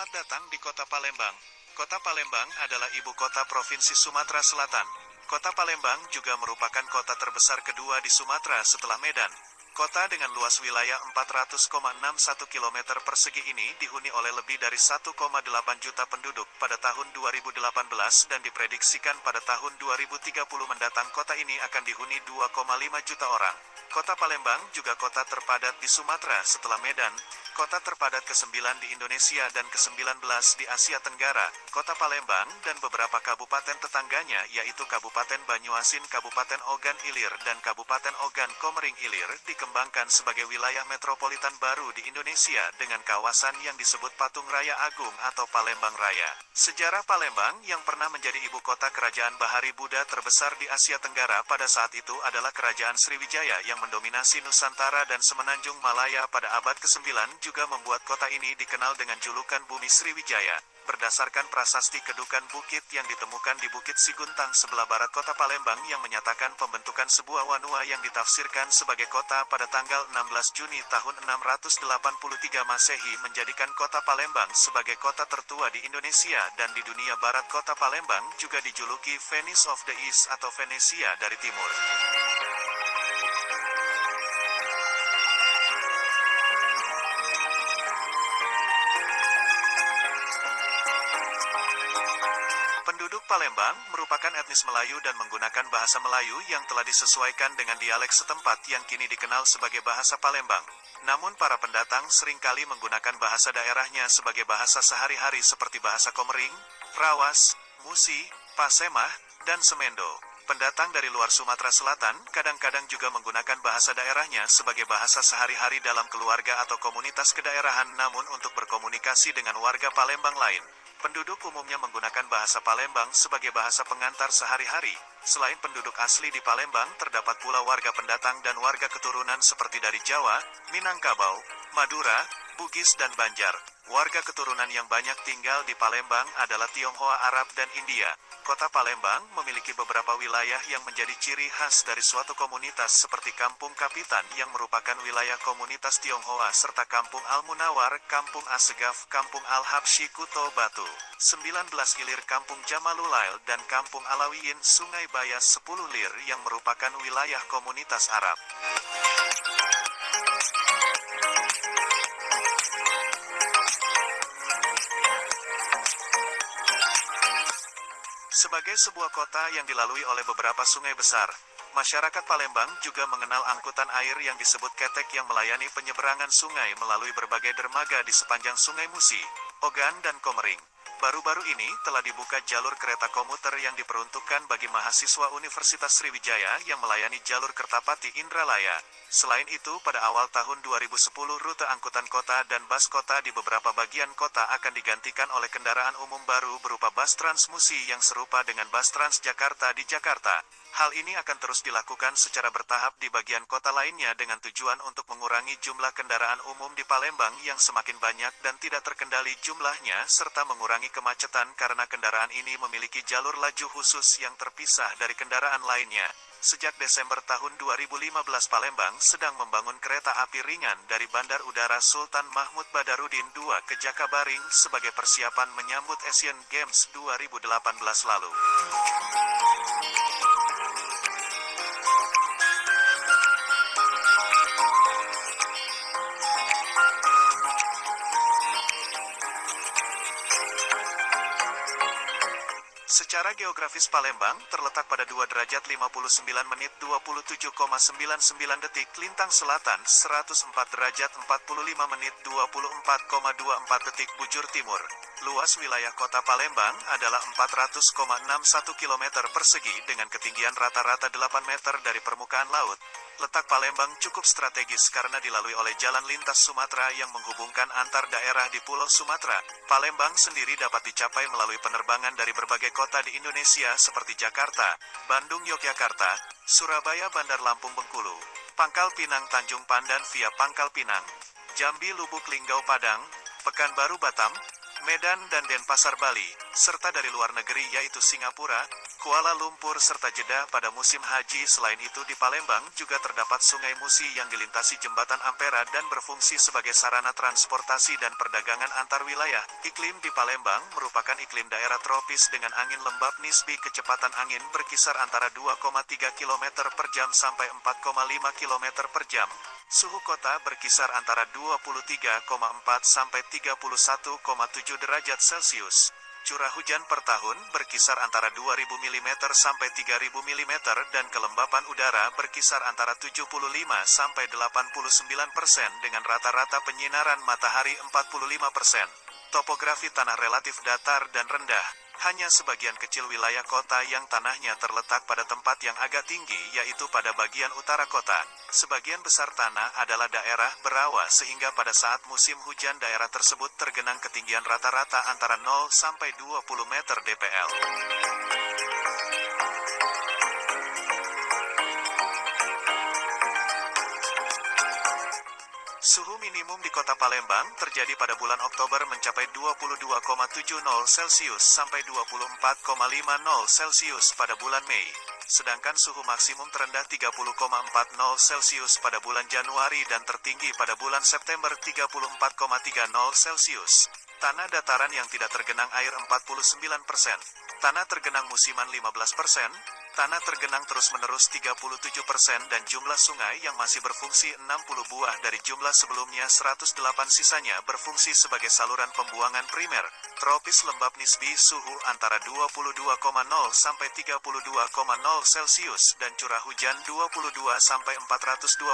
Selamat datang di Kota Palembang. Kota Palembang adalah ibu kota Provinsi Sumatera Selatan. Kota Palembang juga merupakan kota terbesar kedua di Sumatera setelah Medan. Kota dengan luas wilayah 400,61 km persegi ini dihuni oleh lebih dari 1,8 juta penduduk pada tahun 2018 dan diprediksikan pada tahun 2030 mendatang kota ini akan dihuni 2,5 juta orang. Kota Palembang juga kota terpadat di Sumatera setelah Medan, kota terpadat ke-9 di Indonesia dan ke-19 di Asia Tenggara. Kota Palembang dan beberapa kabupaten tetangganya yaitu Kabupaten Banyuasin, Kabupaten Ogan Ilir dan Kabupaten Ogan Komering Ilir dikembangkan sebagai wilayah metropolitan baru di Indonesia dengan kawasan yang disebut Patung Raya Agung atau Palembang Raya. Sejarah Palembang yang pernah menjadi ibu kota kerajaan Bahari Buddha terbesar di Asia Tenggara pada saat itu adalah Kerajaan Sriwijaya yang mendominasi Nusantara dan Semenanjung Malaya pada abad ke-9 juga membuat kota ini dikenal dengan julukan Bumi Sriwijaya. Berdasarkan prasasti kedukan bukit yang ditemukan di Bukit Siguntang sebelah barat kota Palembang yang menyatakan pembentukan sebuah wanua yang ditafsirkan sebagai kota pada tanggal 16 Juni tahun 683 Masehi menjadikan kota Palembang sebagai kota tertua di Indonesia dan di dunia barat. Kota Palembang juga dijuluki Venice of the East atau Venesia dari Timur. Penduduk Palembang merupakan etnis Melayu dan menggunakan bahasa Melayu yang telah disesuaikan dengan dialek setempat yang kini dikenal sebagai bahasa Palembang. Namun para pendatang seringkali menggunakan bahasa daerahnya sebagai bahasa sehari-hari seperti bahasa Komering, Rawas, Musi, Pasemah, dan Semendo. Pendatang dari luar Sumatera Selatan kadang-kadang juga menggunakan bahasa daerahnya sebagai bahasa sehari-hari dalam keluarga atau komunitas kedaerahan, namun untuk berkomunikasi dengan warga Palembang lain. Penduduk umumnya menggunakan bahasa Palembang sebagai bahasa pengantar sehari-hari. Selain penduduk asli di Palembang, terdapat pula warga pendatang dan warga keturunan seperti dari Jawa, Minangkabau, Madura, Bugis dan Banjar. Warga keturunan yang banyak tinggal di Palembang adalah Tionghoa, Arab dan India. Kota Palembang memiliki beberapa wilayah yang menjadi ciri khas dari suatu komunitas seperti Kampung Kapitan yang merupakan wilayah komunitas Tionghoa serta Kampung Al-Munawar, Kampung Assegaf, Kampung Al-Habsyi Kuto Batu, 19 Ilir Kampung Jamalulail dan Kampung Alawiyin Sungai Bayas 10 Lir yang merupakan wilayah komunitas Arab. Sebagai sebuah kota yang dilalui oleh beberapa sungai besar, masyarakat Palembang juga mengenal angkutan air yang disebut ketek yang melayani penyeberangan sungai melalui berbagai dermaga di sepanjang Sungai Musi, Ogan dan Komering. Baru-baru ini telah dibuka jalur kereta komuter yang diperuntukkan bagi mahasiswa Universitas Sriwijaya yang melayani jalur Kertapati Indralaya. Selain itu, pada awal tahun 2010 rute angkutan kota dan bus kota di beberapa bagian kota akan digantikan oleh kendaraan umum baru berupa bus Trans Musi yang serupa dengan bus Trans Jakarta di Jakarta. Hal ini akan terus dilakukan secara bertahap di bagian kota lainnya dengan tujuan untuk mengurangi jumlah kendaraan umum di Palembang yang semakin banyak dan tidak terkendali jumlahnya serta mengurangi kemacetan karena kendaraan ini memiliki jalur laju khusus yang terpisah dari kendaraan lainnya. Sejak Desember tahun 2015 Palembang sedang membangun kereta api ringan dari Bandar Udara Sultan Mahmud Badarudin II ke Jakabaring sebagai persiapan menyambut Asian Games 2018 lalu. Secara geografis Palembang terletak pada 2 derajat 59 menit 27,99 detik lintang selatan, 104 derajat 45 menit 24,24 detik bujur timur. Luas wilayah kota Palembang adalah 400,61 km persegi dengan ketinggian rata-rata 8 meter dari permukaan laut. Letak Palembang cukup strategis karena dilalui oleh jalan lintas Sumatera yang menghubungkan antar daerah di Pulau Sumatera. Palembang sendiri dapat dicapai melalui penerbangan dari berbagai kota di Indonesia seperti Jakarta, Bandung, Yogyakarta, Surabaya, Bandar Lampung, Bengkulu, Pangkal Pinang, Tanjung Pandan via Pangkal Pinang, Jambi, Lubuk Linggau, Padang, Pekanbaru, Batam, Medan dan Denpasar, Bali, serta dari luar negeri yaitu Singapura, Kuala Lumpur serta Jeddah pada musim haji. Selain itu di Palembang juga terdapat Sungai Musi yang dilintasi jembatan Ampera dan berfungsi sebagai sarana transportasi dan perdagangan antar wilayah. Iklim di Palembang merupakan iklim daerah tropis dengan angin lembab. Nisbi kecepatan angin berkisar antara 2,3 km per jam sampai 4,5 km per jam. Suhu kota berkisar antara 23,4 sampai 31,7 derajat Celcius. Curah hujan per tahun berkisar antara 2.000 mm sampai 3.000 mm dan kelembapan udara berkisar antara 75 sampai 89% dengan rata-rata penyinaran matahari 45%. Topografi tanah relatif datar dan rendah. Hanya sebagian kecil wilayah kota yang tanahnya terletak pada tempat yang agak tinggi, yaitu pada bagian utara kota. Sebagian besar tanah adalah daerah berawa sehingga pada saat musim hujan daerah tersebut tergenang ketinggian rata-rata antara 0 sampai 20 meter dpl. Suhu minimum di kota Palembang terjadi pada bulan Oktober mencapai 22,70 Celcius sampai 24,50 Celcius pada bulan Mei. Sedangkan suhu maksimum terendah 30,40 Celcius pada bulan Januari dan tertinggi pada bulan September 34,30 Celcius. Tanah dataran yang tidak tergenang air 49%. Tanah tergenang musiman 15%. Tanah tergenang terus-menerus 37% dan jumlah sungai yang masih berfungsi 60 buah dari jumlah sebelumnya 108 sisanya berfungsi sebagai saluran pembuangan primer. Tropis lembab nisbi suhu antara 22,0 sampai 32,0 Celcius dan curah hujan 22 sampai 428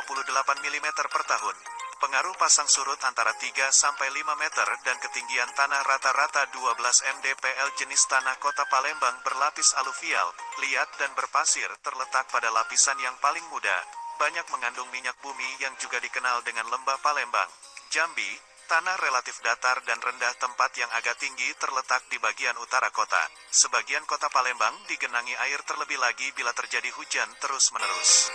mm per tahun. Pengaruh pasang surut antara 3 sampai 5 meter dan ketinggian tanah rata-rata 12 mdpl. Jenis tanah kota Palembang berlapis aluvial, liat dan berpasir terletak pada lapisan yang paling muda. Banyak mengandung minyak bumi yang juga dikenal dengan lembah Palembang. Jambi, tanah relatif datar dan rendah. Tempat yang agak tinggi terletak di bagian utara kota. Sebagian kota Palembang digenangi air terlebih lagi bila terjadi hujan terus-menerus.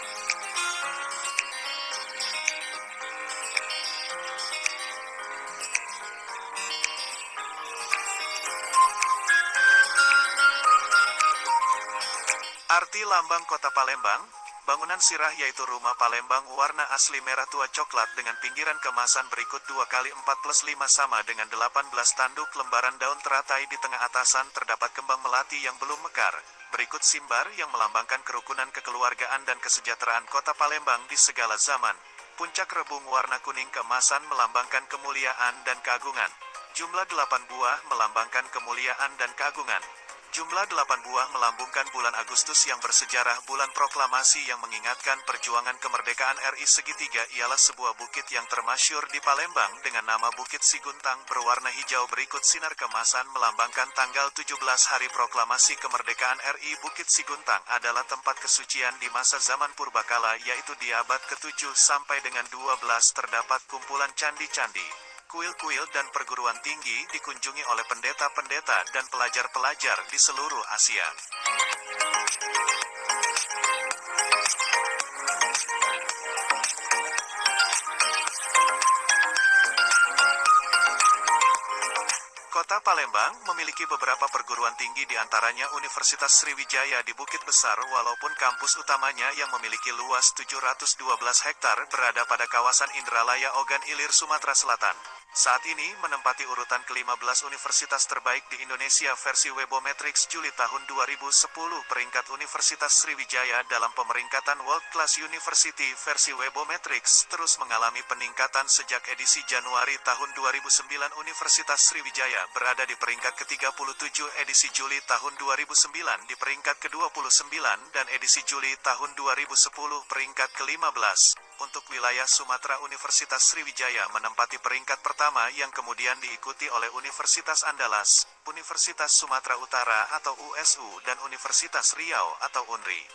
Arti lambang kota Palembang, bangunan sirah yaitu rumah Palembang warna asli merah tua coklat dengan pinggiran kemasan berikut 2x4+5 sama dengan 18 tanduk lembaran daun teratai di tengah atasan terdapat kembang melati yang belum mekar. Berikut simbar yang melambangkan kerukunan kekeluargaan dan kesejahteraan kota Palembang di segala zaman. Puncak rebung warna kuning keemasan melambangkan kemuliaan dan keagungan. Jumlah 8 buah melambangkan kemuliaan dan keagungan. Jumlah 8 buah melambungkan bulan Agustus yang bersejarah, bulan proklamasi yang mengingatkan perjuangan kemerdekaan RI. Segitiga ialah sebuah bukit yang termasyur di Palembang dengan nama Bukit Siguntang berwarna hijau. Berikut sinar kemasan melambangkan tanggal 17 Hari Proklamasi Kemerdekaan RI. Bukit Siguntang adalah tempat kesucian di masa zaman purbakala, yaitu di abad ke-7 sampai dengan 12 terdapat kumpulan candi-candi, kuil-kuil dan perguruan tinggi dikunjungi oleh pendeta-pendeta dan pelajar-pelajar di seluruh Asia. Kota Palembang memiliki beberapa perguruan tinggi, di antaranya Universitas Sriwijaya di Bukit Besar, walaupun kampus utamanya yang memiliki luas 712 hektar berada pada kawasan Indralaya Ogan Ilir, Sumatera Selatan. Saat ini menempati urutan ke-15 universitas terbaik di Indonesia versi Webometrics Juli tahun 2010. Peringkat Universitas Sriwijaya dalam pemeringkatan World Class University versi Webometrics terus mengalami peningkatan sejak edisi Januari tahun 2009. Universitas Sriwijaya berada di peringkat ke-37, edisi Juli tahun 2009 di peringkat ke-29 dan edisi Juli tahun 2010 peringkat ke-15. Untuk wilayah Sumatera, Universitas Sriwijaya menempati peringkat pertama yang kemudian diikuti oleh Universitas Andalas, Universitas Sumatera Utara atau USU dan Universitas Riau atau UNRI.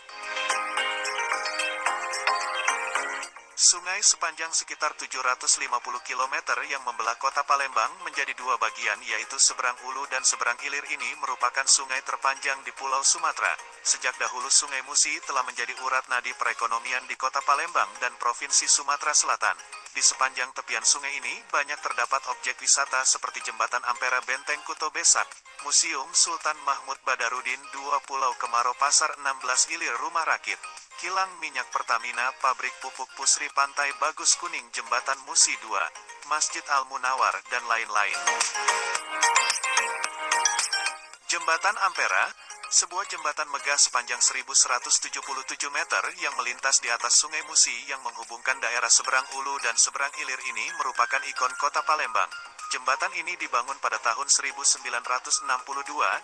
Sungai sepanjang sekitar 750 km yang membelah kota Palembang menjadi dua bagian, yaitu seberang Ulu dan seberang Ilir ini merupakan sungai terpanjang di Pulau Sumatera. Sejak dahulu Sungai Musi telah menjadi urat nadi perekonomian di kota Palembang dan Provinsi Sumatera Selatan. Di sepanjang tepian sungai ini banyak terdapat objek wisata seperti Jembatan Ampera Benteng Kuto Besak, Museum Sultan Mahmud Badarudin 2 Pulau Kemaro Pasar 16 Ilir Rumah Rakit, Kilang Minyak Pertamina Pabrik Pupuk Pusri Pantai Bagus Kuning Jembatan Musi 2, Masjid Al-Munawar dan lain-lain. Jembatan Ampera, sebuah jembatan megah sepanjang 1177 meter yang melintas di atas Sungai Musi yang menghubungkan daerah seberang Ulu dan seberang Ilir ini merupakan ikon kota Palembang. Jembatan ini dibangun pada tahun 1962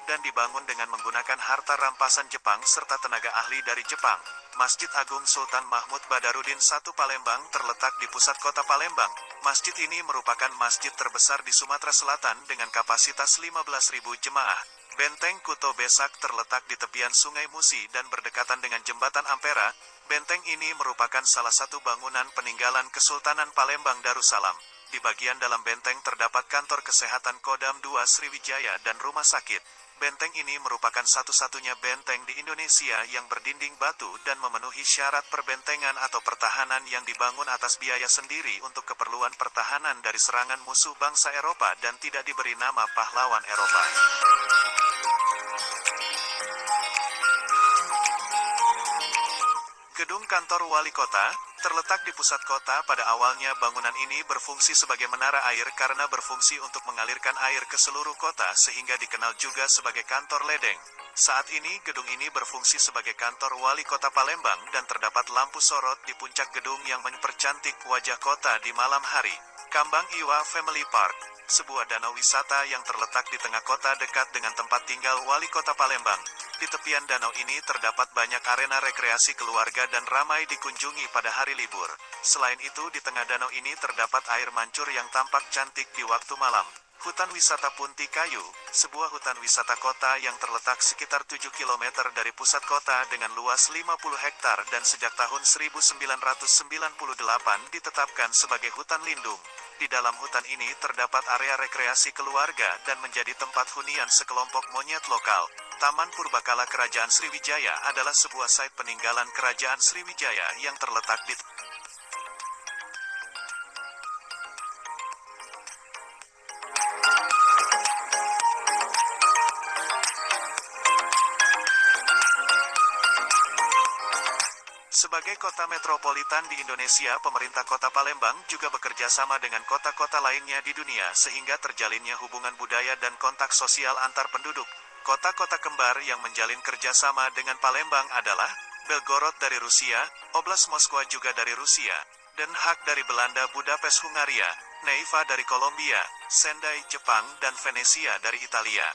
dan dibangun dengan menggunakan harta rampasan Jepang serta tenaga ahli dari Jepang. Masjid Agung Sultan Mahmud Badarudin I Palembang terletak di pusat kota Palembang. Masjid ini merupakan masjid terbesar di Sumatera Selatan dengan kapasitas 15.000 jemaah. Benteng Kuto Besak terletak di tepian Sungai Musi dan berdekatan dengan Jembatan Ampera. Benteng ini merupakan salah satu bangunan peninggalan Kesultanan Palembang Darussalam. Di bagian dalam benteng terdapat kantor kesehatan Kodam 2 Sriwijaya dan rumah sakit. Benteng ini merupakan satu-satunya benteng di Indonesia yang berdinding batu dan memenuhi syarat perbentengan atau pertahanan yang dibangun atas biaya sendiri untuk keperluan pertahanan dari serangan musuh bangsa Eropa dan tidak diberi nama pahlawan Eropa. Gedung kantor wali kota, terletak di pusat kota. Pada awalnya bangunan ini berfungsi sebagai menara air karena berfungsi untuk mengalirkan air ke seluruh kota sehingga dikenal juga sebagai kantor ledeng. Saat ini gedung ini berfungsi sebagai kantor wali kota Palembang dan terdapat lampu sorot di puncak gedung yang mempercantik wajah kota di malam hari. Kambang Iwa Family Park, sebuah danau wisata yang terletak di tengah kota dekat dengan tempat tinggal wali kota Palembang. Di tepian danau ini terdapat banyak arena rekreasi keluarga dan ramai dikunjungi pada hari libur. Selain itu di tengah danau ini terdapat air mancur yang tampak cantik di waktu malam. Hutan Wisata Punti Kayu, sebuah hutan wisata kota yang terletak sekitar 7 km dari pusat kota dengan luas 50 hektar dan sejak tahun 1998 ditetapkan sebagai hutan lindung. Di dalam hutan ini terdapat area rekreasi keluarga dan menjadi tempat hunian sekelompok monyet lokal. Taman Purbakala Kerajaan Sriwijaya adalah sebuah site peninggalan Kerajaan Sriwijaya yang terletak di Sebagai kota metropolitan di Indonesia, pemerintah kota Palembang juga bekerja sama dengan kota-kota lainnya di dunia sehingga terjalinnya hubungan budaya dan kontak sosial antar penduduk. Kota-kota kembar yang menjalin kerjasama dengan Palembang adalah Belgorod dari Rusia, Oblast Moskwa juga dari Rusia, Den Haag dari Belanda, Budapest Hungaria, Neiva dari Kolombia, Sendai Jepang, dan Venesia dari Italia.